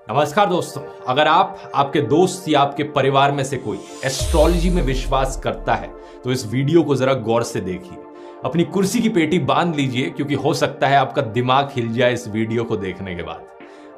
नमस्कार दोस्तों, अगर आप, आपके दोस्त या आपके परिवार में से कोई एस्ट्रोलॉजी में विश्वास करता है तो इस वीडियो को जरा गौर से देखिए। अपनी कुर्सी की पेटी बांध लीजिए क्योंकि हो सकता है आपका दिमाग हिल जाए इस वीडियो को देखने के बाद।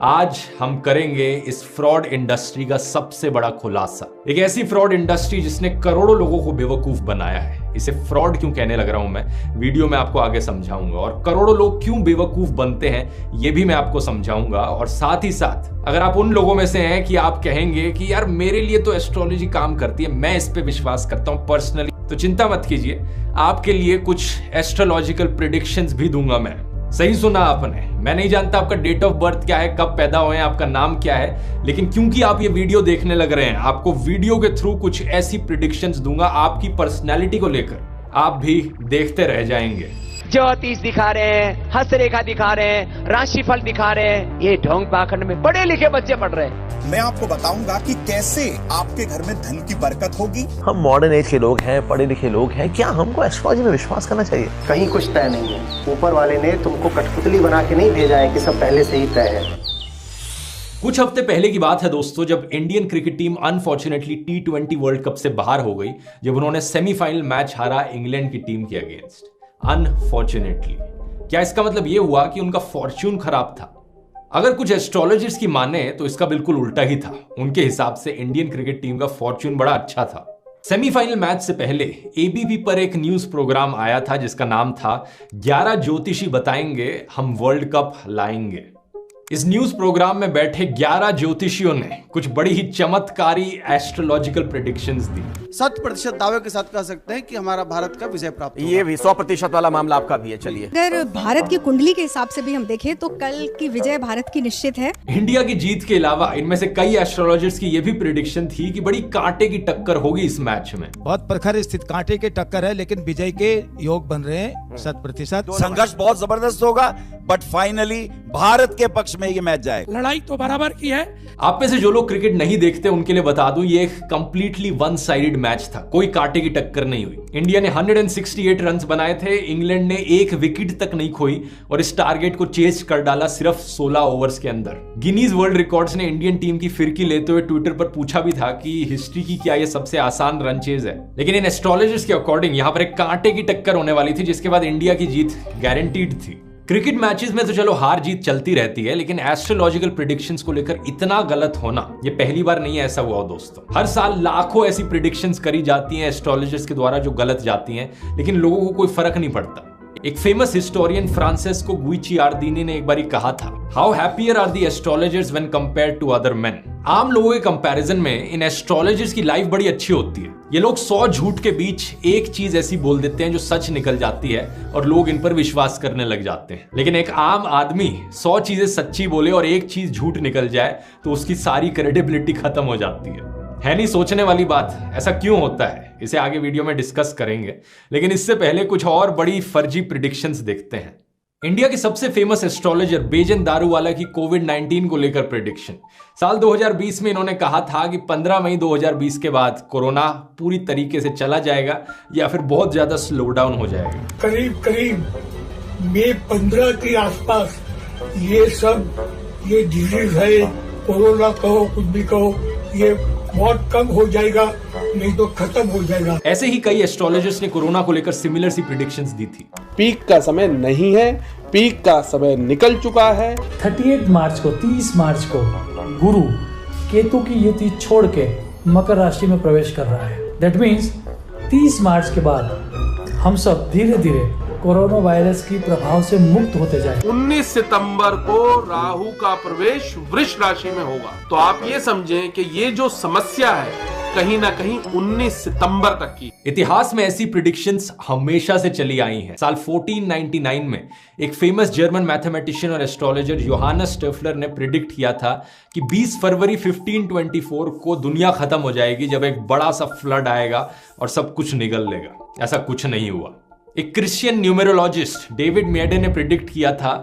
आज हम करेंगे इस फ्रॉड इंडस्ट्री का सबसे बड़ा खुलासा। एक ऐसी फ्रॉड इंडस्ट्री जिसने करोड़ों लोगों को बेवकूफ बनाया है। इसे फ्रॉड क्यों कहने लग रहा हूं मैं, वीडियो में आपको आगे समझाऊंगा। और करोड़ों लोग क्यों बेवकूफ बनते हैं ये भी मैं आपको समझाऊंगा। और साथ ही साथ अगर आप उन लोगों में से हैं कि आप कहेंगे कि यार मेरे लिए तो एस्ट्रोलॉजी काम करती है, मैं इस पे विश्वास करता हूं पर्सनली, तो चिंता मत कीजिए, आपके लिए कुछ एस्ट्रोलॉजिकल प्रेडिक्शंस भी दूंगा मैं। सही सुना आपने, मैं नहीं जानता आपका डेट ऑफ बर्थ क्या है, कब पैदा हुए हैं, आपका नाम क्या है, लेकिन क्योंकि आप ये वीडियो देखने लग रहे हैं, आपको वीडियो के थ्रू कुछ ऐसी प्रेडिक्शंस दूंगा आपकी पर्सनैलिटी को लेकर, आप भी देखते रह जाएंगे। ज्योतिष दिखा रहे हैं, हस्तरेखा दिखा रहे हैं, राशिफल दिखा रहे हैं, ये ढोंग पाखंड में पढ़े लिखे बच्चे पढ़ रहे हैं। मैं आपको बताऊंगा कि कैसे आपके घर में धन की बरकत होगी। हम मॉडर्न एज के लोग हैं, पढ़े लिखे लोग हैं, क्या हमको एस्ट्रोलॉजी में विश्वास करना चाहिए? कहीं कुछ तय नहीं है, ऊपर वाले ने तुमको कठपुतली बना के नहीं भेजा है कि सब पहले से ही तय है। कुछ हफ्ते पहले की बात है दोस्तों, जब Indian cricket team unfortunately T20 world cup से बाहर हो गई, जब उन्होंने सेमीफाइनल मैच हारा इंग्लैंड की टीम के अगेंस्ट। अनफॉर्चुनेटली, क्या इसका मतलब यह हुआ कि उनका फॉर्च्यून खराब था? अगर कुछ एस्ट्रोलॉजर्स की माने तो इसका बिल्कुल उल्टा ही था। उनके हिसाब से इंडियन क्रिकेट टीम का फॉर्च्यून बड़ा अच्छा था। सेमीफाइनल मैच से पहले एबीपी पर एक न्यूज प्रोग्राम आया था जिसका नाम था 11 ज्योतिषी बताएंगे हम वर्ल्ड कप लाएंगे। इस न्यूज प्रोग्राम में बैठे 11 ज्योतिषियों ने कुछ बड़ी ही चमत्कारी एस्ट्रोलॉजिकल प्रेडिक्शंस दी। 100% दावे के साथ कह सकते हैं कि हमारा भारत का विजय प्राप्त होगा। ये भी 100% वाला मामला आपका भी है। चलिए, अगर भारत की कुंडली के हिसाब से भी हम देखें तो कल की विजय भारत की निश्चित है। इंडिया की जीत के अलावा इनमें से कई एस्ट्रोलॉजर्स की यह भी प्रेडिक्शन थी कि बड़ी कांटे की टक्कर होगी इस मैच में। बहुत प्रखर स्थित कांटे के टक्कर है, लेकिन विजय के योग बन रहे हैं 100%। संघर्ष बहुत जबरदस्त होगा, बट फाइनली भारत के पक्ष में ये मैच जाएगा। लड़ाई तो बराबर की है। आप में से जो लोग क्रिकेट नहीं देखते उनके लिए बता दूं, ये एक कंप्लीटली वन साइडेड मैच था, कोई कांटे की टक्कर नहीं हुई। इंडिया ने 168 रन्स बनाए थे, इंग्लैंड ने एक विकेट तक नहीं खोई और इस टारगेट को चेज कर डाला सिर्फ 16 ओवर्स के अंदर। गिनीज वर्ल्ड रिकॉर्ड्स ने इंडियन टीम की फिरकी लेते हुए ट्विटर पर पूछा भी था कि हिस्ट्री की क्या ये सबसे आसान रन चेज है। लेकिन इन एस्ट्रोलॉजर्स के अकॉर्डिंग यहां पर एक कांटे की टक्कर होने वाली थी जिसके बाद इंडिया की जीत गारंटीड थी। क्रिकेट मैचेस में तो चलो हार जीत चलती रहती है, लेकिन एस्ट्रोलॉजिकल प्रेडिक्शंस को लेकर इतना गलत होना ये पहली बार नहीं ऐसा हुआ दोस्तों। हर साल लाखों ऐसी प्रेडिक्शंस करी जाती हैं एस्ट्रोलॉजर्स के द्वारा जो गलत जाती हैं, लेकिन लोगों को कोई फर्क नहीं पड़ता। एक फेमस हिस्टोरियन फ्रांसेस्को गुइचियार्डिनी ने एक बार कहा था, how happier are the astrologers when compared to other men. आम लोगों के कंपैरिजन में इन एस्ट्रोलॉजर्स की लाइफ बड़ी अच्छी होती है। ये लोग 100 झूठ के बीच एक चीज ऐसी बोल देते हैं जो सच निकल जाती है और लोग इन पर विश्वास करने लग जाते हैं। लेकिन एक आम आदमी 100 चीजें सच्ची बोले और एक चीज झूठ निकल जाए तो उसकी सारी क्रेडिबिलिटी खत्म हो जाती है नहीं सोचने वाली बात? ऐसा क्यों होता है इसे आगे वीडियो में डिस्कस करेंगे, लेकिन इससे पहले कुछ और बड़ी फर्जी प्रेडिक्शंस देखते हैं। इंडिया के सबसे फेमस एस्ट्रोलॉजर बेजन दारूवाला की कोविड-19 को लेकर प्रेडिक्शन। साल 2020 में इन्होंने कहा था कि 15 मई 2020 के बाद कोरोना पूरी तरीके से चला जाएगा या फिर बहुत ज्यादा स्लो डाउन हो जाएगा। करीब करीब मई 15 के आसपास ये डिजीज है, कोरोना कहो कुछ भी कहो, ये बहुत कम हो जाएगा, नहीं तो खत्म हो जाएगा। ऐसे ही कई एस्ट्रोलॉजर्स ने कोरोना को लेकर सिमिलर सी प्रेडिक्शंस दी थी। पीक का समय नहीं है, पीक का समय निकल चुका है। 30 मार्च को गुरु केतु की युति छोड़ के मकर राशि में प्रवेश कर रहा है। दैट मीन्स 30 मार्च के बाद हम सब धीरे धीरे कोरोना वायरस की प्रभाव से मुक्त होते जाए। 19 सितंबर को राहु का प्रवेश वृष राशि में होगा, तो आप ये समझें कि ये जो समस्या है कहीं ना कहीं 19 सितंबर तक की। इतिहास में ऐसी प्रेडिक्शंस हमेशा से चली आई हैं। साल 1499 में एक फेमस जर्मन मैथमेटिशियन और एस्ट्रोलॉजर योहानस स्टेफलर ने प्रिडिक्ट किया था कि 20 फरवरी 1524 को दुनिया खत्म हो जाएगी जब एक बड़ा सा फ्लड आएगा और सब कुछ निगल लेगा। ऐसा कुछ नहीं हुआ। एक क्रिश्चियन न्यूमेरोलॉजिस्ट डेविड मेडे ने प्रिडिक्ट किया था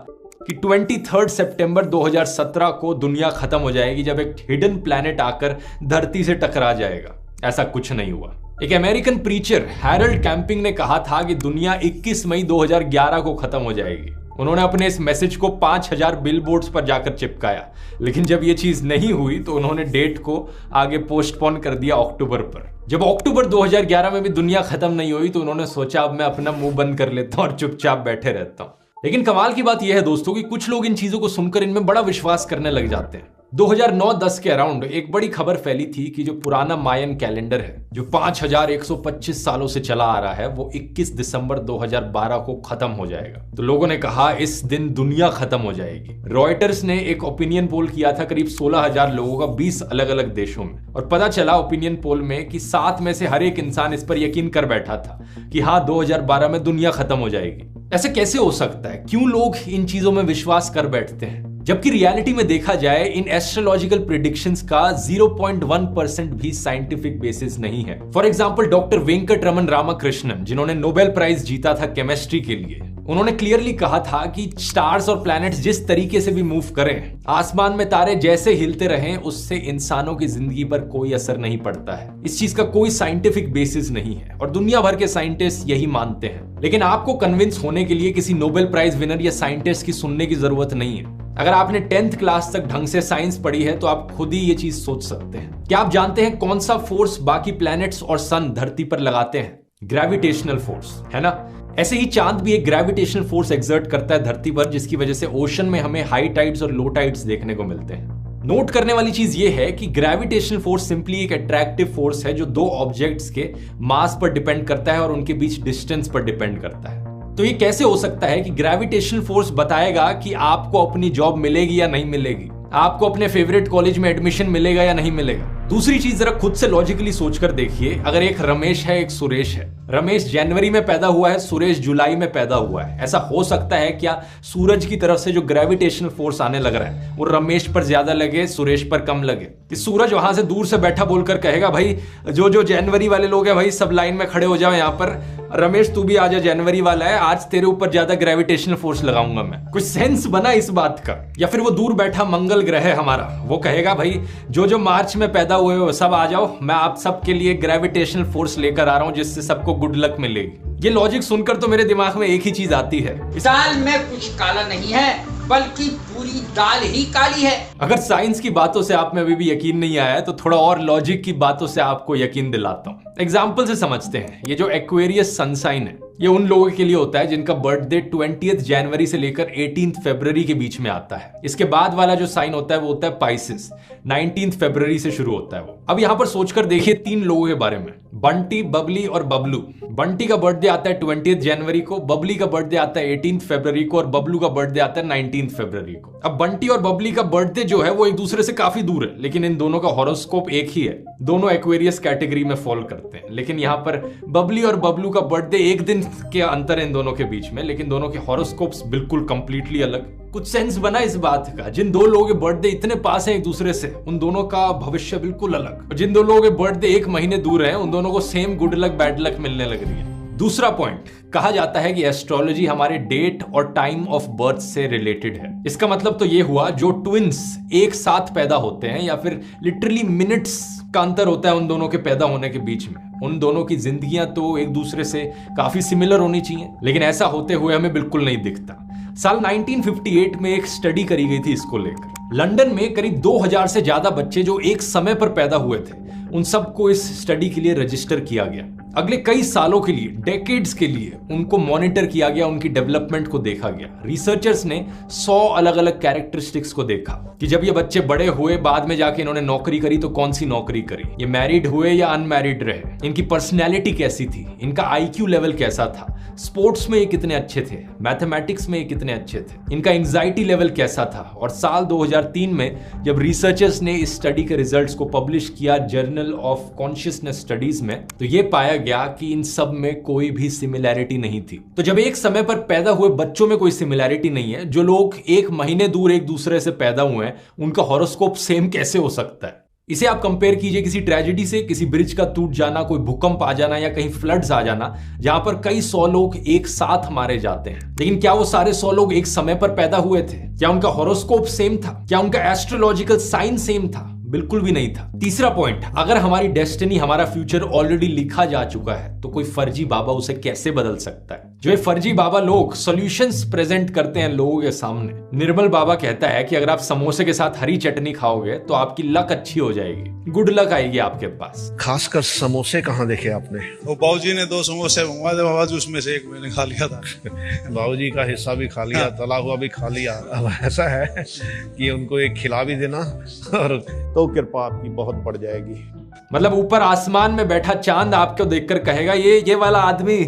कि 23 सितंबर 2017 को दुनिया खत्म हो जाएगी जब एक हिडन प्लैनेट आकर धरती से टकरा जाएगा। ऐसा कुछ नहीं हुआ। एक अमेरिकन प्रीचर हैरोल्ड कैंपिंग ने कहा था कि दुनिया 21 मई 2011 को खत्म हो जाएगी। उन्होंने अपने इस मैसेज को 5000 बिलबोर्ड्स पर जाकर चिपकाया, लेकिन जब ये चीज नहीं हुई तो उन्होंने डेट को आगे पोस्टपोन कर दिया अक्टूबर पर। जब अक्टूबर 2011 में भी दुनिया खत्म नहीं हुई तो उन्होंने सोचा अब मैं अपना मुंह बंद कर लेता हूं और चुपचाप बैठे रहता हूं। लेकिन कमाल की बात यह है दोस्तों कि कुछ लोग इन चीजों को सुनकर इनमें बड़ा विश्वास करने लग जाते हैं। 2009-10 के अराउंड एक बड़ी खबर फैली थी कि जो पुराना मायन कैलेंडर है जो 5125 सालों से चला आ रहा है वो 21 दिसंबर 2012 को खत्म हो जाएगा। तो लोगों ने कहा इस दिन दुनिया खत्म हो जाएगी। रॉयटर्स ने एक ओपिनियन पोल किया था करीब 16,000 लोगों का 20 अलग अलग देशों में, और पता चला ओपिनियन पोल में कि 7 में से हर एक इंसान इस पर यकीन कर बैठा था कि हाँ 2012 में दुनिया खत्म हो जाएगी। ऐसे कैसे हो सकता है? क्यों लोग इन चीजों में विश्वास कर बैठते हैं? जबकि रियलिटी में देखा जाए इन एस्ट्रोलॉजिकल प्रेडिक्शंस का 0.1% भी साइंटिफिक बेसिस नहीं है। For example doctor Venkatraman Ramakrishnan, जिन्होंने नोबेल प्राइज जीता था केमिस्ट्री के लिए, उन्होंने क्लियरली कहा था कि स्टार्स और प्लैनेट्स जिस तरीके से भी मूव करें, आसमान में तारे जैसे हिलते रहें, उससे इंसानों की जिंदगी पर कोई असर नहीं पड़ता है। इस चीज का कोई साइंटिफिक बेसिस नहीं है और दुनिया भर के साइंटिस्ट यही मानते हैं। लेकिन आपको कन्विंस होने के लिए किसी नोबेल प्राइज विनर या साइंटिस्ट की सुनने की जरूरत नहीं है। अगर आपने 10th क्लास तक ढंग से साइंस पढ़ी है तो आप खुद ही ये चीज सोच सकते हैं। क्या आप जानते हैं कौन सा फोर्स बाकी प्लैनेट्स और सन धरती पर लगाते हैं? ग्रेविटेशनल फोर्स, है ना? ऐसे ही चांद भी एक ग्रेविटेशनल फोर्स एक्सर्ट करता है धरती पर, जिसकी वजह से ओशन में हमें हाई टाइड्स और लो टाइड्स देखने को मिलते हैं। नोट करने वाली चीज ये है कि ग्रेविटेशनल फोर्स सिंपली एक अट्रैक्टिव फोर्स है जो दो ऑब्जेक्ट्स के मास पर डिपेंड करता है और उनके बीच डिस्टेंस पर डिपेंड करता है। तो ये कैसे हो सकता है कि ग्रेविटेशनल फोर्स बताएगा कि आपको अपनी जॉब मिलेगी या नहीं मिलेगी, आपको अपने फेवरेट कॉलेज में एडमिशन मिलेगा या नहीं मिलेगा? दूसरी चीज जरा खुद से लॉजिकली सोचकर देखिए, अगर एक रमेश है एक सुरेश है, रमेश जनवरी में पैदा हुआ है, सुरेश जुलाई में पैदा हुआ है, ऐसा हो सकता है क्या सूरज की तरफ से जो ग्रेविटेशनल फोर्स आने लग रहा है वो रमेश पर ज्यादा लगे, सुरेश पर कम लगे? कि सूरज वहां से दूर से बैठा बोलकर कहेगा भाई जो जनवरी वाले लोग हैं भाई सब लाइन में खड़े हो जाओ यहाँ पर, रमेश तू भी आजा जनवरी वाला है, आज तेरे ऊपर ज्यादा ग्रेविटेशनल फोर्स लगाऊंगा मैं। कुछ सेंस बना इस बात का? या फिर वो दूर बैठा मंगल ग्रह है हमारा, वो कहेगा भाई जो मार्च में पैदा हुए हो सब आ जाओ, मैं आप सबके लिए ग्रेविटेशनल फोर्स लेकर आ रहा हूं जिससे सबको गुड लक मिलेगी। ये लॉजिक सुनकर तो मेरे दिमाग में एक ही चीज आती है, दाल में कुछ काला नहीं है बल्कि पूरी दाल ही काली है। अगर साइंस की बातों से आप में अभी भी यकीन नहीं आया है तो थोड़ा और लॉजिक की बातों से आपको यकीन दिलाता हूं। एग्जाम्पल से समझते हैं। ये जो एक्वेरियस सन साइन है ये उन लोगों के लिए होता है जिनका बर्थडे 20 जनवरी से लेकर 18 फरवरी के बीच में आता है। इसके बाद वाला जो साइन होता है वो होता है पाइसेस, 19 फरवरी से शुरू होता है वो। अब यहां पर सोचकर देखिए 3 लोगों के बारे में, बंटी, बबली और बबलू। बंटी का बर्थडे आता है 20 जनवरी को, बबली का बर्थडे आता है 18 फरवरी को और बबलू का बर्थडे आता है 19 फरवरी को। अब बंटी और बबली का बर्थडे जो है वो एक दूसरे से काफी दूर है, लेकिन इन दोनों का हॉरोस्कोप एक ही है, दोनों एक्वेरियस कैटेगरी में फॉल करते हैं। लेकिन यहाँ पर बबली और बबलू का बर्थडे एक दिन के अंतर है इन दोनों के बीच में, लेकिन दोनों के हॉरोस्कोप्स बिल्कुल कंप्लीटली अलग। कुछ सेंस बना इस बात का? जिन दो लोगों के बर्थडे इतने पास हैं एक दूसरे से, उन दोनों का भविष्य बिल्कुल अलग। और जिन दो लोगों के बर्थडे 1 महीने दूर हैं, उन दोनों को same good luck bad luck मिलने लग रही है। दूसरा पॉइंट, कहा जाता है कि एस्ट्रोलॉजी हमारे डेट और टाइम ऑफ बर्थ से रिलेटेड है। इसका मतलब तो ये हुआ जो ट्विंस एक साथ पैदा होते हैं या फिर लिटरली मिनट्स का अंतर होता है उन दोनों के पैदा होने के बीच में, उन दोनों की जिंदगियां तो एक दूसरे से काफी सिमिलर होनी चाहिए, लेकिन ऐसा होते हुए हमें बिल्कुल नहीं दिखता। साल 1958 में एक स्टडी करी गई थी इसको लेकर। लंदन में करीब 2000 से ज्यादा बच्चे जो एक समय पर पैदा हुए थे, उन सबको इस स्टडी के लिए रजिस्टर किया गया। अगले कई सालों के लिए, डेकेड्स के लिए उनको मॉनिटर किया गया, उनकी डेवलपमेंट को देखा गया। रिसर्चर्स ने 100 अलग अलग कैरेक्टरिस्टिक्स को देखा कि जब ये बच्चे बड़े हुए, बाद में जाके इन्होंने नौकरी करी तो कौन सी नौकरी करी, ये मैरिड हुए या अनमैरिड रहे, इनकी पर्सनैलिटी कैसी थी, इनका IQ लेवल कैसा था, स्पोर्ट्स में ये कितने अच्छे थे, मैथमेटिक्स में ये कितने अच्छे थे, इनका एंजाइटी लेवल कैसा था। और साल 2003 में जब रिसर्चर्स ने इस स्टडी के रिजल्ट्स को पब्लिश किया जर्नल ऑफ कॉन्शियसनेस स्टडीज में, तो ये पाया गया कि इन सब में कोई भी सिमिलैरिटी नहीं थी। तो जब एक समय पर पैदा हुए बच्चों में कोई सिमिलैरिटी नहीं है, जो लोग 1 महीने दूर एक दूसरे से पैदा हुए हैं उनका हॉरोस्कोप सेम कैसे हो सकता है? इसे आप कंपेयर कीजिए किसी ट्रेजेडी से, किसी ब्रिज का टूट जाना, कोई भूकंप आ जाना या कहीं फ्लड्स आ जाना, जहां पर कई 100 लोग एक साथ मारे जाते हैं। लेकिन क्या वो सारे 100 लोग एक समय पर पैदा हुए थे? क्या उनका हॉरोस्कोप सेम था? क्या उनका एस्ट्रोलॉजिकल साइन सेम था? बिल्कुल भी नहीं था। तीसरा पॉइंट, अगर हमारी डेस्टिनी, हमारा फ्यूचर ऑलरेडी लिखा जा चुका है तो कोई फर्जी बाबा उसे कैसे बदल सकता है? जो ये फर्जी बाबा लोग सॉल्यूशंस प्रेजेंट करते हैं लोगों के सामने। निर्मल बाबा कहता है कि अगर आप समोसे के साथ हरी चटनी खाओगे तो आपकी लक अच्छी हो जाएगी, गुड लक आएगी आपके पास। खासकर समोसे कहाँ देखे आपने? वो बाबूजी ने 2 समोसे मंगवा दे बाबा जी, उसमें से एक मैंने खा लिया था। बाबूजी का हिस्सा भी खा लिया, तला हुआ भी खा लिया। अब ऐसा है कि उनको एक खिला भी देना और तो कृपा आपकी बहुत बढ़ जाएगी। मतलब ऊपर आसमान में बैठा चांद आपको देखकर कहेगा ये वाला आदमी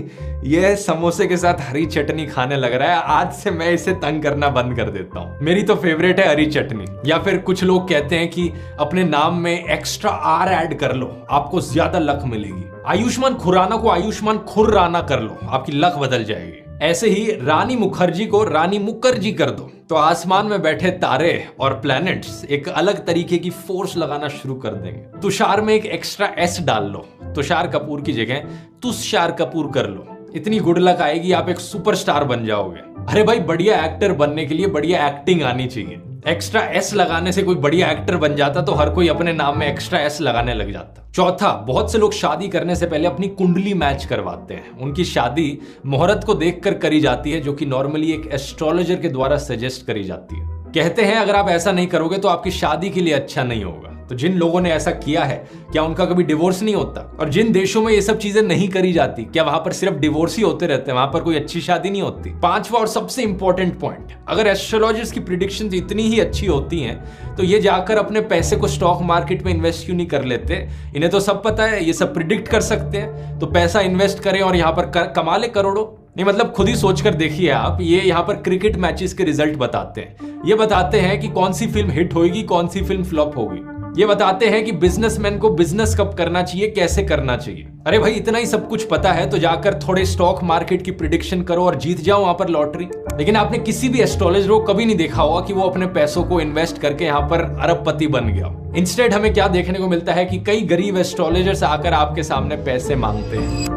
ये समोसे के साथ हरी चटनी खाने लग रहा है, आज से मैं इसे तंग करना बंद कर देता हूँ। मेरी तो फेवरेट है हरी चटनी। या फिर कुछ लोग कहते हैं कि अपने नाम में एक्स्ट्रा आर ऐड कर लो, आपको ज्यादा लक मिलेगी। आयुष्मान खुराना को आयुष्मान खुर्राना कर लो, आपकी लक बदल जाएगी। ऐसे ही रानी मुखर्जी को रानी मुखर्जी कर दो तो आसमान में बैठे तारे और प्लैनेट्स एक अलग तरीके की फोर्स लगाना शुरू कर देंगे। तुषार में एक एक्स्ट्रा एस डाल लो, तुषार कपूर की जगह तुषार कपूर कर लो, इतनी गुड लक आएगी, आप एक सुपरस्टार बन जाओगे। अरे भाई, बढ़िया एक्टर बनने के लिए बढ़िया एक्टिंग आनी चाहिए। एक्स्ट्रा एस लगाने से कोई बढ़िया एक्टर बन जाता तो हर कोई अपने नाम में एक्स्ट्रा एस लगाने लग जाता। चौथा, बहुत से लोग शादी करने से पहले अपनी कुंडली मैच करवाते हैं। उनकी शादी मुहूर्त को देखकर करी जाती है, जो कि नॉर्मली एक एस्ट्रोलॉजर के द्वारा सजेस्ट करी जाती है। कहते हैं अगर आप ऐसा नहीं करोगे तो आपकी शादी के लिए अच्छा नहीं होगा। तो जिन लोगों ने ऐसा किया है, क्या उनका कभी डिवोर्स नहीं होता? और जिन देशों में ये सब चीजें नहीं करी जाती, क्या वहां पर सिर्फ डिवोर्स ही होते रहते हैं, वहां पर कोई अच्छी शादी नहीं होती? पांचवा और सबसे इंपॉर्टेंट पॉइंट, अगर एस्ट्रोलॉजर्स की प्रिडिक्शंस इतनी ही अच्छी होती हैं तो ये जाकर अपने पैसे को स्टॉक मार्केट में इन्वेस्ट क्यों नहीं कर लेते? इन्हें तो सब पता है, ये सब प्रिडिक्ट कर सकते हैं, तो पैसा इन्वेस्ट करें और यहाँ पर कमा ले करोड़ों। नहीं, मतलब खुद ही सोचकर देखिए आप, ये यहाँ पर क्रिकेट मैचेस के रिजल्ट बताते हैं। ये बताते हैं कि कौन सी फिल्म हिट होगी, कौन सी फिल्म फ्लॉप होगी। ये बताते हैं कि बिजनेसमैन को बिजनेस कब करना चाहिए, कैसे करना चाहिए। अरे भाई, इतना ही सब कुछ पता है तो जाकर थोड़े स्टॉक मार्केट की प्रिडिक्शन करो और जीत जाओ वहां पर लॉटरी। लेकिन आपने किसी भी एस्ट्रोलॉजर को कभी नहीं देखा होगा कि वो अपने पैसों को इन्वेस्ट करके यहाँ पर अरबपति बन गया। इंस्टेड हमें क्या देखने को मिलता है कि कई गरीब एस्ट्रोलॉजर्स आकर आपके सामने पैसे मांगते हैं।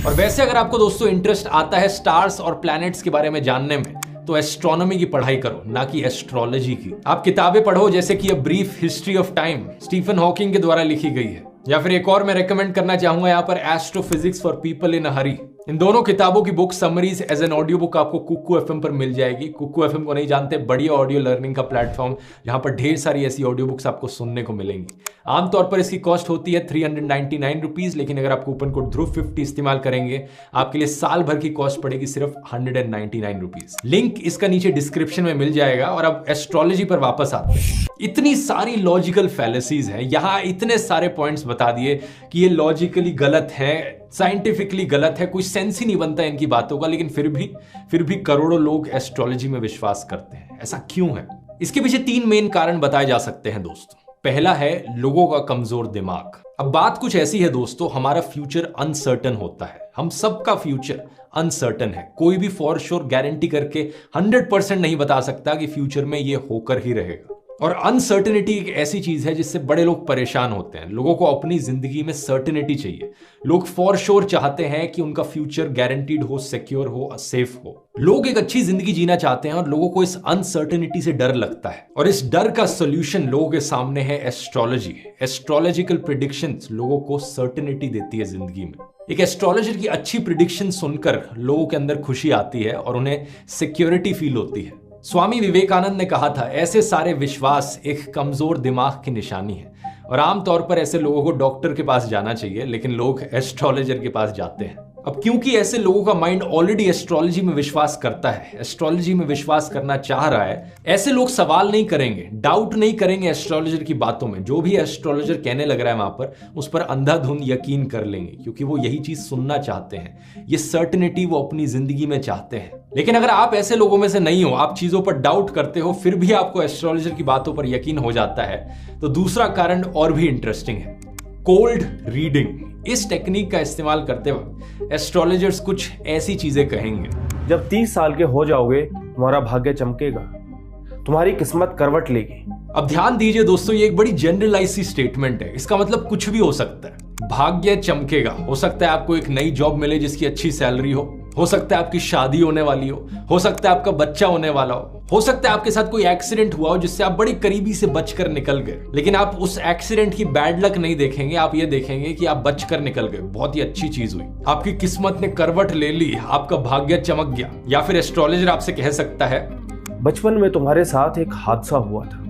और वैसे अगर आपको दोस्तों इंटरेस्ट आता है स्टार्स और प्लैनेट्स के बारे में जानने में, तो एस्ट्रोनॉमी की पढ़ाई करो, ना कि एस्ट्रोलॉजी की। आप किताबें पढ़ो जैसे कि a brief history of time, Stephen Hawking के द्वारा लिखी गई है। या फिर एक और मैं रेकमेंड करना चाहूंगा यहाँ पर, astrophysics for people in a hurry. इन दोनों किताबों की book summaries as an audio book आपको कुकू एफएम पर मिल जाएगी। कुकू एफएम को नहीं जानते, बढ़िया ऑडियो लर्निंग का प्लेटफॉर्म जहां पर ढेर सारी ऐसी ऑडियो बुक्स आपको सुनने को मिलेंगी। आमतौर पर इसकी कॉस्ट होती है 399 रुपीज, लेकिन अगर आप कूपन कोड ध्रुव50 इस्तेमाल करेंगे आपके लिए साल भर की कॉस्ट पड़ेगी सिर्फ 199 रुपीज। लिंक इसका नीचे डिस्क्रिप्शन में मिल जाएगा। और अब एस्ट्रोलॉजी पर वापस आते हैं। इतनी सारी लॉजिकल फैलेसीज हैं, यहां इतने सारे पॉइंट्स बता दिए कि ये लॉजिकली गलत है, साइंटिफिकली गलत है, कोई सेंस ही नहीं बनता इनकी बातों का, लेकिन फिर भी करोड़ों लोग एस्ट्रोलॉजी में विश्वास करते हैं। ऐसा क्यों है? इसके पीछे 3 मेन कारण बताए जा सकते हैं दोस्तों। पहला है लोगों का कमजोर दिमाग। अब बात कुछ ऐसी है दोस्तों, हमारा फ्यूचर अनसर्टन होता है, हम सबका फ्यूचर अनसर्टन है। कोई भी फॉर श्योर गारंटी करके 100% नहीं बता सकता कि फ्यूचर में ये होकर ही रहेगा। और अनसर्टेनिटी एक ऐसी चीज है जिससे बड़े लोग परेशान होते हैं। लोगों को अपनी जिंदगी में सर्टेनिटी चाहिए। लोग फॉर श्योर चाहते हैं कि उनका फ्यूचर गारंटीड हो, सिक्योर हो, सेफ हो। लोग एक अच्छी जिंदगी जीना चाहते हैं और लोगों को इस अनसर्टेनिटी से डर लगता है। और इस डर का सोल्यूशन लोगों के सामने है एस्ट्रोलॉजी। एस्ट्रोलॉजिकल प्रिडिक्शंस लोगों को सर्टेनिटी देती है जिंदगी में। एक एस्ट्रोलॉजर की अच्छी प्रिडिक्शन सुनकर लोगों के अंदर खुशी आती है और उन्हें सिक्योरिटी फील होती है। स्वामी विवेकानंद ने कहा था, ऐसे सारे विश्वास एक कमजोर दिमाग की निशानी है। और आमतौर पर ऐसे लोगों को डॉक्टर के पास जाना चाहिए, लेकिन लोग एस्ट्रोलॉजर के पास जाते हैं। अब क्योंकि ऐसे लोगों का माइंड ऑलरेडी एस्ट्रोलॉजी में विश्वास करता है, एस्ट्रोलॉजी में विश्वास करना चाह रहा है, ऐसे लोग सवाल नहीं करेंगे, डाउट नहीं करेंगे एस्ट्रोलॉजर की बातों में। जो भी एस्ट्रोलॉजर कहने लग रहा है वहां पर, उस पर अंधाधुंध यकीन कर लेंगे, क्योंकि वो यही चीज सुनना चाहते हैं। ये सर्टेनिटी वो अपनी जिंदगी में चाहते हैं। लेकिन अगर आप ऐसे लोगों में से नहीं हो, आप चीजों पर डाउट करते हो, फिर भी आपको एस्ट्रोलॉजर की बातों पर यकीन हो जाता है, तो दूसरा कारण और भी इंटरेस्टिंग है, कोल्ड रीडिंग। इस टेक्निक का इस्तेमाल करते वक्त एस्ट्रोलॉजर्स कुछ ऐसी चीजें कहेंगे। जब 30 साल के हो जाओगे तुम्हारा भाग्य चमकेगा, तुम्हारी किस्मत करवट लेगी। अब ध्यान दीजिए दोस्तों, ये एक बड़ी जनरलाइज सी स्टेटमेंट है। इसका मतलब कुछ भी हो सकता है। भाग्य चमकेगा, हो सकता है आपको एक नई जॉब मिले जिसकी अच्छी सैलरी हो, हो सकता है आपकी शादी होने वाली हो सकता है आपका बच्चा होने वाला हो सकता है आपके साथ कोई एक्सीडेंट हुआ हो जिससे आप बड़ी करीबी से बचकर निकल गए, लेकिन आप उस एक्सीडेंट की बैड लक नहीं देखेंगे, आप ये देखेंगे कि आप बचकर निकल गए, बहुत ही अच्छी चीज हुई, आपकी किस्मत ने करवट ले ली, आपका भाग्य चमक गया। या फिर एस्ट्रोलॉजर आपसे कह सकता है बचपन में तुम्हारे साथ एक हादसा हुआ था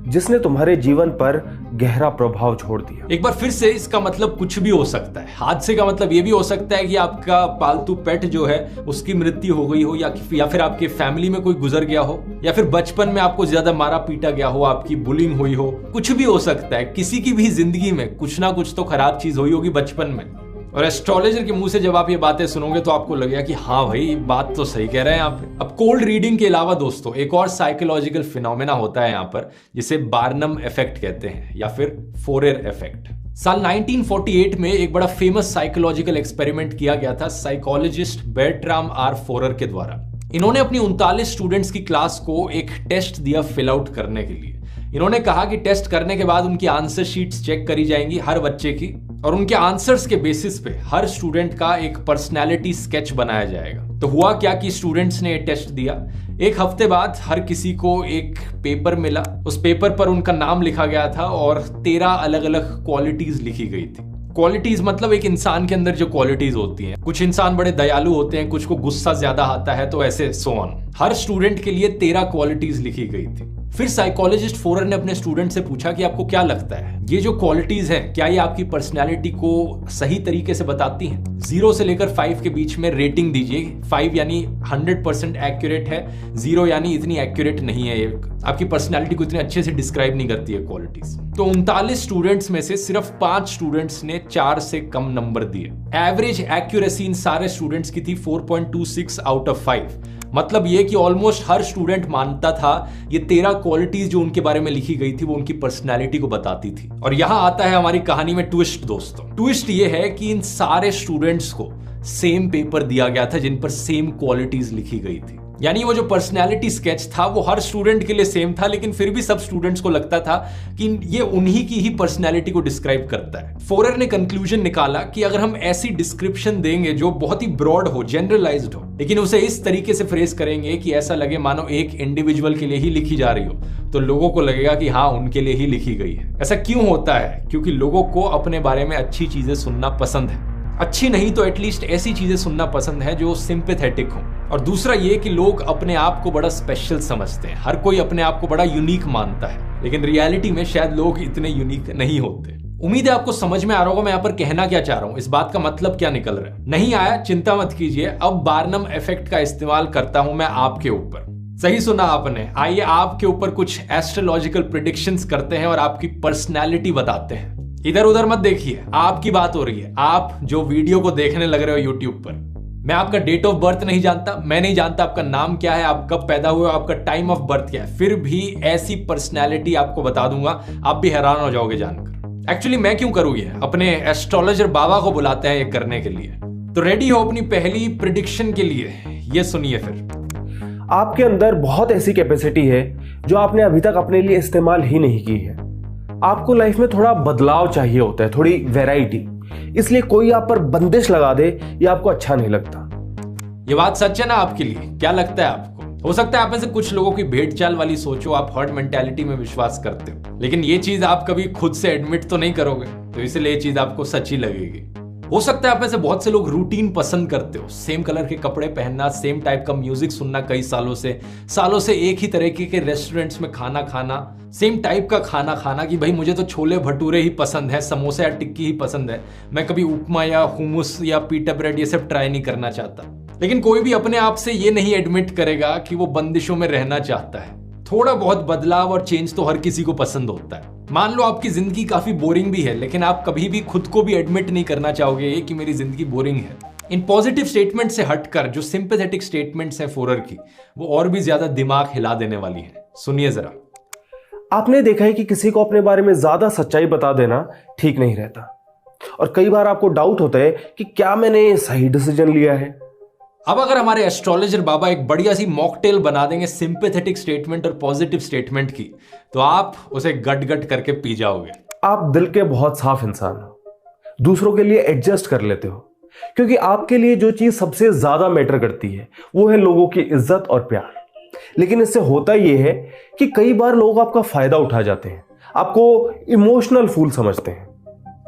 जिसने तुम्हारे जीवन पर गहरा प्रभाव छोड़ दिया। एक बार फिर से इसका मतलब कुछ भी हो सकता है। हादसे का मतलब ये भी हो सकता है कि आपका पालतू पेट जो है उसकी मृत्यु हो गई हो, या फिर आपके फैमिली में कोई गुजर गया हो, या फिर बचपन में आपको ज्यादा मारा पीटा गया हो, आपकी बुलिंग हुई हो, कुछ भी हो सकता है। किसी की भी जिंदगी में कुछ ना कुछ तो खराब चीज हुई होगी बचपन में। और एस्ट्रोलॉजर के मुंह से जब आप ये बातें सुनोगे तो आपको लगेगा कि हाँ भाई बात तो सही कह रहे हैं आप। अब कोल्ड रीडिंग के अलावा दोस्तों एक और साइकोलॉजिकल फिनोमेना होता है यहाँ पर, जिसे बार्नम इफेक्ट कहते हैं या फिर फोरेर इफेक्ट। साल 1948 में एक बड़ा फेमस साइकोलॉजिकल एक्सपेरिमेंट किया गया था साइकोलॉजिस्ट बर्ट्राम आर फोरेर के द्वारा। इन्होंने अपनी 39 स्टूडेंट्स की क्लास को एक टेस्ट दिया फिल आउट करने के लिए। इन्होंने कहा कि टेस्ट करने के बाद उनकी आंसर शीट्स चेक करी जाएंगी हर बच्चे की, और उनके आंसर्स के बेसिस पे हर स्टूडेंट का एक पर्सनैलिटी स्केच बनाया जाएगा। तो हुआ क्या कि स्टूडेंट्स ने टेस्ट दिया, एक हफ्ते बाद हर किसी को एक पेपर मिला, उस पेपर पर उनका नाम लिखा गया था और 13 अलग अलग क्वालिटीज लिखी गई थी। क्वालिटीज मतलब एक इंसान के अंदर जो क्वालिटीज होती हैं, कुछ इंसान बड़े दयालु होते हैं, कुछ को गुस्सा ज्यादा आता है, तो ऐसे सो ऑन। हर स्टूडेंट के लिए 13 क्वालिटीज लिखी गई थी। फिर साइकोलॉजिस्ट फोरेर ने अपने स्टूडेंट से पूछा कि आपको क्या लगता है ये जो क्वालिटीज हैं क्या ये आपकी पर्सनैलिटी को सही तरीके से बताती हैं? 0 से लेकर 5 के बीच में रेटिंग दीजिए। 5 यानी 100% एक्यूरेट है, 0 यानी इतनी एक्यूरेट नहीं है, ये आपकी पर्सनैलिटी को इतने अच्छे से डिस्क्राइब नहीं करती है क्वालिटीज। तो 39 स्टूडेंट्स में से सिर्फ 5 स्टूडेंट्स ने 4 से कम नंबर दिए। एवरेज एक्यूरेसी इन सारे स्टूडेंट्स की थी 4.26 आउट ऑफ 5। मतलब ये कि ऑलमोस्ट हर स्टूडेंट मानता था ये 13 क्वालिटीज जो उनके बारे में लिखी गई थी वो उनकी पर्सनैलिटी को बताती थी। और यहां आता है हमारी कहानी में ट्विस्ट दोस्तों। ट्विस्ट ये है कि इन सारे स्टूडेंट्स को सेम पेपर दिया गया था जिन पर सेम क्वालिटीज लिखी गई थी। यानी वो जो पर्सनैलिटी स्केच था वो हर स्टूडेंट के लिए सेम था, लेकिन फिर भी सब स्टूडेंट्स को लगता था कि ये उन्हीं की ही पर्सनैलिटी को डिस्क्राइब करता है। फोरेर ने कंक्लूजन निकाला कि अगर हम ऐसी डिस्क्रिप्शन देंगे जो बहुत ही ब्रॉड हो, जनरलाइज्ड हो, लेकिन उसे इस तरीके से फ्रेज करेंगे कि ऐसा लगे मानो एक इंडिविजुअल के लिए ही लिखी जा रही हो, तो लोगों को लगेगा कि हाँ उनके लिए ही लिखी गई है। ऐसा क्यों होता है? क्योंकि लोगों को अपने बारे में अच्छी चीजें सुनना पसंद है। अच्छी नहीं तो एटलीस्ट ऐसी चीजें सुनना पसंद है जो सिंपैथेटिक हो। और दूसरा ये कि लोग अपने आप को बड़ा स्पेशल समझते हैं। हर कोई अपने आप को बड़ा यूनिक मानता है, लेकिन रियलिटी में शायद लोग इतने यूनिक नहीं होते। उम्मीद है आपको समझ में आ रहा होगा मैं यहाँ पर कहना क्या चाह रहा हूँ, इस बात का मतलब क्या निकल रहा है। नहीं आया चिंता मत कीजिए, अब बार्नम इफेक्ट का इस्तेमाल करता हूं मैं आपके ऊपर। सही सुना आपने। आइए आपके ऊपर कुछ एस्ट्रोलॉजिकल प्रेडिक्शंस करते हैं और आपकी पर्सनैलिटी बताते हैं। इधर उधर मत देखिए, आपकी बात हो रही है। आप जो वीडियो को देखने लग रहे हो यूट्यूब पर, मैं आपका डेट ऑफ बर्थ नहीं जानता, मैं नहीं जानता आपका नाम क्या है, आप कब पैदा हुए, आपका टाइम ऑफ बर्थ क्या है, फिर भी ऐसी पर्सनैलिटी आपको बता दूंगा, आप भी हैरान हो जाओगे जानकर। एक्चुअली मैं क्यों करूँ ये, अपने एस्ट्रोलॉजर बाबा को बुलाते हैं ये करने के लिए। तो रेडी हो अपनी पहली प्रेडिक्शन के लिए? ये सुनिए फिर। आपके अंदर बहुत ऐसी कैपेसिटी है जो आपने अभी तक अपने लिए इस्तेमाल ही नहीं की है। आपको लाइफ में थोड़ा बदलाव चाहिए होता है, थोड़ी वैरायटी, इसलिए कोई आप पर बंदिश लगा दे ये आपको अच्छा नहीं लगता। ये बात सच है ना आपके लिए? क्या लगता है आपको? हो सकता है आप में से कुछ लोगों की भेड़ चाल वाली सोच हो, आप हर्ड मेंटालिटी में विश्वास करते हो, लेकिन ये चीज आप कभी खुद से एडमिट तो नहीं करोगे, तो इसलिए ये चीज आपको सच्ची लगेगी। हो सकता है आप में से बहुत से लोग रूटीन पसंद करते हो, सेम कलर के कपड़े पहनना, सेम टाइप का म्यूजिक सुनना, कई सालों से एक ही तरीके के रेस्टोरेंट्स में खाना खाना, सेम टाइप का खाना खाना कि भाई मुझे तो छोले भटूरे ही पसंद है, समोसा या टिक्की ही पसंद है, मैं कभी उपमा या हुमुस या पीटा ब्रेड ये सब ट्राई नहीं करना चाहता। लेकिन कोई भी अपने आप से ये नहीं एडमिट करेगा कि वो बंदिशों में रहना चाहता है। थोड़ा बहुत बदलाव और चेंज तो हर किसी को पसंद होता है। मान लो आपकी जिंदगी काफी बोरिंग भी है, लेकिन आप कभी भी खुद को भी एडमिट नहीं करना चाहोगे कि मेरी जिंदगी बोरिंग है। इन पॉजिटिव स्टेटमेंट से हटकर जो सिंपैथेटिक स्टेटमेंट्स हैं फोरेर की, वो और भी ज्यादा दिमाग हिला देने वाली हैं। सुनिए जरा। आपने देखा है कि किसी को अपने बारे में ज्यादा सच्चाई बता देना ठीक नहीं रहता, और कई बार आपको डाउट होता है कि क्या मैंने सही डिसीजन लिया है। अब अगर हमारे एस्ट्रोलॉजर बाबा एक बढ़िया सी मॉकटेल बना देंगे सिंपैथेटिक स्टेटमेंट और पॉजिटिव स्टेटमेंट की, तो आप उसे गट गट करके पी जाओगे। आप दिल के बहुत साफ इंसान हो, दूसरों के लिए एडजस्ट कर लेते हो, क्योंकि आपके लिए जो चीज सबसे ज्यादा मैटर करती है वो है लोगों की इज्जत और प्यार। लेकिन इससे होता यह है कि कई बार लोग आपका फायदा उठा जाते हैं, आपको इमोशनल फूल समझते हैं।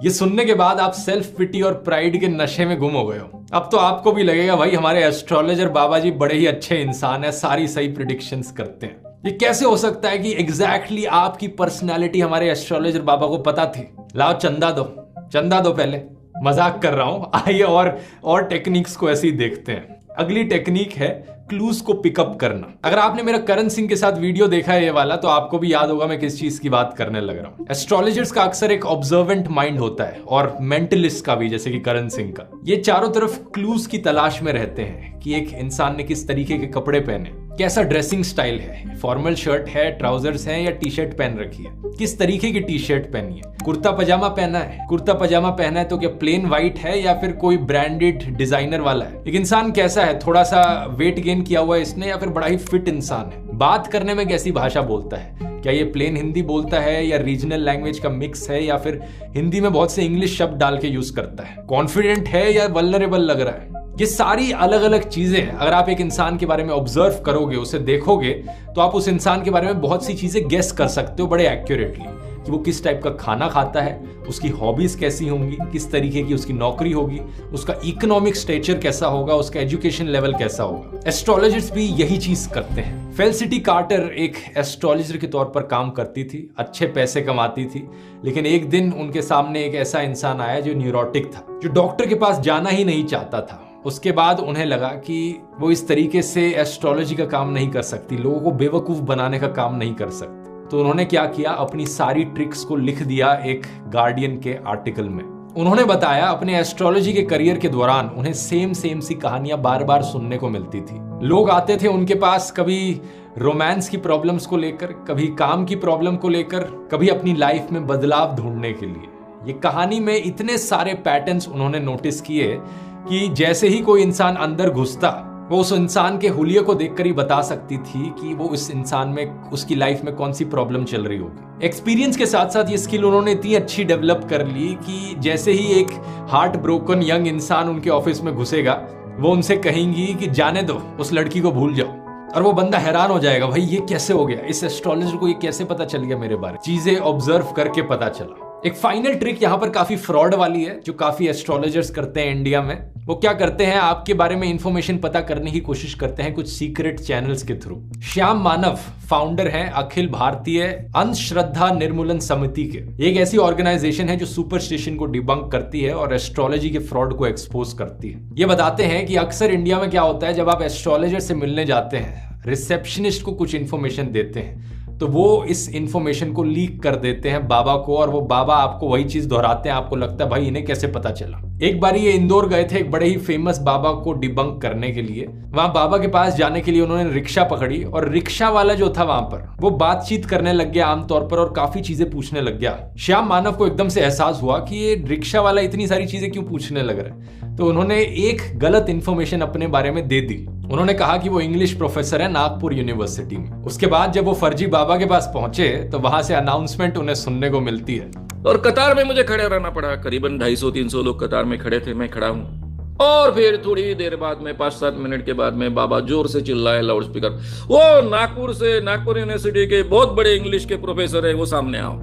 ये सुनने के बाद आप सेल्फ पिटी और प्राइड के नशे में गुम हो गए हो। अब तो आपको भी लगेगा भाई हमारे एस्ट्रोलॉजर बाबा जी बड़े ही अच्छे इंसान है, सारी सही प्रिडिक्शंस करते हैं। ये कैसे हो सकता है कि एग्जैक्टली आपकी पर्सनालिटी हमारे एस्ट्रोलॉजर बाबा को पता थी? लाओ चंदा दो पहले। मजाक कर रहा हूं, आइए और टेक्निक्स को ऐसे ही देखते हैं। अगली टेक्निक है क्लूज को पिकअप करना। अगर आपने मेरा करण सिंह के साथ वीडियो देखा है ये वाला, तो आपको भी याद होगा मैं किस चीज की बात करने लग रहा हूं। एस्ट्रोलॉजर्स का अक्सर एक ऑब्जर्वेंट माइंड होता है और मेंटलिस्ट का भी, जैसे कि करण सिंह का। ये चारों तरफ क्लूज की तलाश में रहते हैं कि एक इंसान ने किस तरीके के कपड़े पहने, कैसा ड्रेसिंग स्टाइल है, फॉर्मल शर्ट है, ट्राउजर्स हैं या टी शर्ट पहन रखी है, किस तरीके की टी शर्ट पहनी है, कुर्ता पजामा पहना है तो क्या प्लेन व्हाइट है या फिर कोई ब्रांडेड डिजाइनर वाला है, एक इंसान कैसा है, थोड़ा सा वेट गेन किया हुआ है इसने या फिर बड़ा ही फिट इंसान है, बात करने में कैसी भाषा बोलता है, क्या ये प्लेन हिंदी बोलता है या रीजनल लैंग्वेज का मिक्स है या फिर हिंदी में बहुत से इंग्लिश शब्द डाल के यूज करता है, कॉन्फिडेंट है या वल्नरेबल लग रहा है। ये सारी अलग अलग चीजें अगर आप एक इंसान के बारे में ऑब्जर्व करोगे, उसे देखोगे, तो आप उस इंसान के बारे में बहुत सी चीजें गेस कर सकते हो बड़े एक्यूरेटली कि वो किस टाइप का खाना खाता है, उसकी हॉबीज कैसी होंगी, किस तरीके की उसकी नौकरी होगी, उसका इकोनॉमिक स्टेचर कैसा होगा, उसका एजुकेशन लेवल कैसा होगा। एस्ट्रोलॉजर्स भी यही चीज करते हैं। फेलिसिटी कार्टर एक एस्ट्रोलॉजर के तौर पर काम करती थी, अच्छे पैसे कमाती थी, लेकिन एक दिन उनके सामने एक ऐसा इंसान आया जो न्यूरोटिक था, जो डॉक्टर के पास जाना ही नहीं चाहता था। उसके बाद उन्हें लगा कि वो इस तरीके से एस्ट्रोलॉजी का काम नहीं कर सकती, लोगों को बेवकूफ बनाने का काम नहीं कर सकती। तो उन्होंने क्या किया, अपनी सारी ट्रिक्स को लिख दिया एक गार्डियन के आर्टिकल में। उन्होंने बताया अपने एस्ट्रोलॉजी के करियर के दौरान उन्हें सेम सी कहानियां बार बार सुनने को मिलती थी। लोग आते थे उनके पास, कभी रोमांस की प्रॉब्लम्स को लेकर, कभी काम की प्रॉब्लम को लेकर, कभी अपनी लाइफ में बदलाव ढूंढने के लिए। ये कहानी में इतने सारे पैटर्न्स उन्होंने नोटिस किए कि जैसे ही कोई इंसान अंदर घुसता, वो उस इंसान के हुलिये को देखकर ही बता सकती थी कि वो इस इंसान में, उसकी लाइफ में कौन सी प्रॉब्लम चल रही होगी। एक्सपीरियंस के साथ साथ ये स्किल उन्होंने इतनी अच्छी डेवलप कर ली कि जैसे ही एक हार्ट ब्रोकन यंग इंसान उनके ऑफिस में घुसेगा, वो उनसे कहेंगी कि जाने दो, उस लड़की को भूल जाओ। और वो बंदा हैरान हो जाएगा, भाई ये कैसे हो गया, इस एस्ट्रोलॉजर को ये कैसे पता चल गया मेरे बारे में। चीजें ऑब्जर्व करके पता चला। एक फाइनल ट्रिक यहाँ पर काफी फ्रॉड वाली है, जो काफी एस्ट्रोलॉजर्स करते हैं इंडिया में। वो क्या करते हैं, आपके बारे में इंफॉर्मेशन पता करने की कोशिश करते हैं कुछ सीक्रेट चैनल्स के थ्रू। श्याम मानव फाउंडर हैं अखिल भारतीय अंधश्रद्धा निर्मूलन समिति के। एक ऐसी ऑर्गेनाइजेशन है जो सुपरस्टिशन को डिबंक करती है और एस्ट्रोलॉजी के फ्रॉड को एक्सपोज करती है। ये बताते हैं कि अक्सर इंडिया में क्या होता है, जब आप एस्ट्रोलॉजर से मिलने जाते हैं, रिसेप्शनिस्ट को कुछ इंफॉर्मेशन देते हैं, तो वो इस इंफॉर्मेशन को लीक कर देते हैं बाबा को, और वो बाबा आपको वही चीज दोहराते हैं। आपको लगता है भाई इन्हें कैसे पता चला। एक बार ये इंदौर गए थे एक बड़े ही फेमस बाबा को डिबंक करने के लिए। वहां बाबा के पास जाने के लिए उन्होंने रिक्शा पकड़ी, और रिक्शा वाला जो था वहां पर, वो बातचीत करने लग गया आमतौर पर और काफी चीजें पूछने लग गया। श्याम मानव को एकदम से एहसास हुआ कि ये रिक्शा वाला इतनी सारी चीजें क्यों पूछने लग रहा है। तो उन्होंने एक गलत इंफॉर्मेशन अपने बारे में दे दी। उन्होंने कहा कि वो इंग्लिश प्रोफेसर है नागपुर यूनिवर्सिटी में। उसके बाद जब वो फर्जी बाबा के पास पहुंचे, तो वहां से अनाउंसमेंट उन्हें सुनने को मिलती है। और कतार में मुझे खड़े रहना पड़ा। करीबन 250-300 लोग कतार में खड़े थे, मैं खड़ा हूं। और फिर थोड़ी देर बाद में 5-7 मिनट के बाद में बाबा जोर से चिल्लाए लाउड स्पीकर, वो नागपुर यूनिवर्सिटी के बहुत बड़े इंग्लिश के प्रोफेसर है, वो सामने आओ।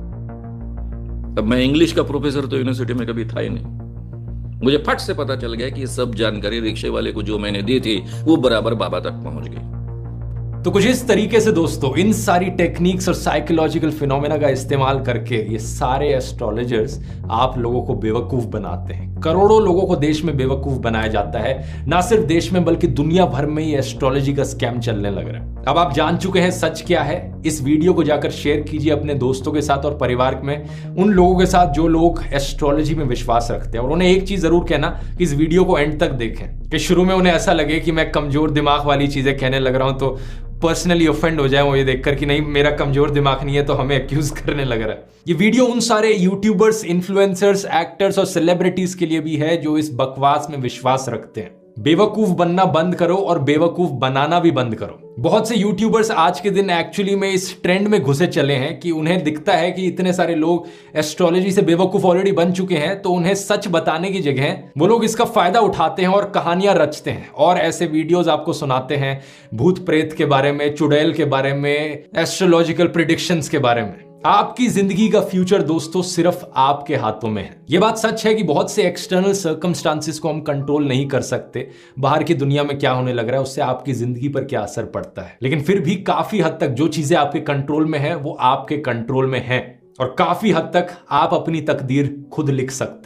अब मैं इंग्लिश का प्रोफेसर तो यूनिवर्सिटी में कभी था ही नहीं। मुझे फट से पता चल गया कि ये सब जानकारी रिक्शे वाले को जो मैंने दी थी वो बराबर बाबा तक पहुंच गई। तो कुछ इस तरीके से दोस्तों, इन सारी टेक्निक्स और साइकोलॉजिकल फिनोमेना का इस्तेमाल करके ये सारे एस्ट्रोलॉजर्स आप लोगों को बेवकूफ बनाते हैं। करोड़ों लोगों को देश में बेवकूफ बनाया जाता है। ना सिर्फ देश में बल्कि दुनिया भर में ये एस्ट्रोलॉजी का स्कैम चलने लग रहा है। अब आप जान चुके हैं सच क्या है। इस वीडियो को जाकर शेयर कीजिए अपने दोस्तों के साथ और परिवार में उन लोगों के साथ जो लोग एस्ट्रोलॉजी में विश्वास रखते हैं। और उन्हें एक चीज जरूर कहना कि इस वीडियो को एंड तक देखें, कि शुरू में उन्हें ऐसा लगे कि मैं कमजोर दिमाग वाली चीजें कहने लग रहा हूं तो पर्सनली ऑफेंड हो जाए वो ये देखकर कि नहीं मेरा कमजोर दिमाग नहीं है तो हमें एक्यूज करने लग रहा है। ये वीडियो उन सारे यूट्यूबर्स, इन्फ्लुएंसर्स, एक्टर्स और सेलिब्रिटीज के लिए भी है जो इस बकवास में विश्वास रखते हैं। बेवकूफ बनना बंद करो और बेवकूफ बनाना भी बंद करो। बहुत से यूट्यूबर्स आज के दिन एक्चुअली में इस ट्रेंड में घुसे चले हैं कि उन्हें दिखता है कि इतने सारे लोग एस्ट्रोलॉजी से बेवकूफ ऑलरेडी बन चुके हैं, तो उन्हें सच बताने की जगह वो लोग इसका फायदा उठाते हैं और कहानियां रचते हैं और ऐसे वीडियोस आपको सुनाते हैं भूत प्रेत के बारे में, चुड़ैल के बारे में, एस्ट्रोलॉजिकल प्रेडिक्शंस के बारे में। आपकी जिंदगी का फ्यूचर दोस्तों सिर्फ आपके हाथों में है। यह बात सच है कि बहुत से एक्सटर्नल सर्कमस्टांसेस को हम कंट्रोल नहीं कर सकते। बाहर की दुनिया में क्या होने लग रहा है उससे आपकी जिंदगी पर क्या असर पड़ता है, लेकिन फिर भी काफी हद तक जो चीजें आपके कंट्रोल में है वो आपके कंट्रोल में है और काफी हद तक आप अपनी तकदीर खुद लिख सकते हैं।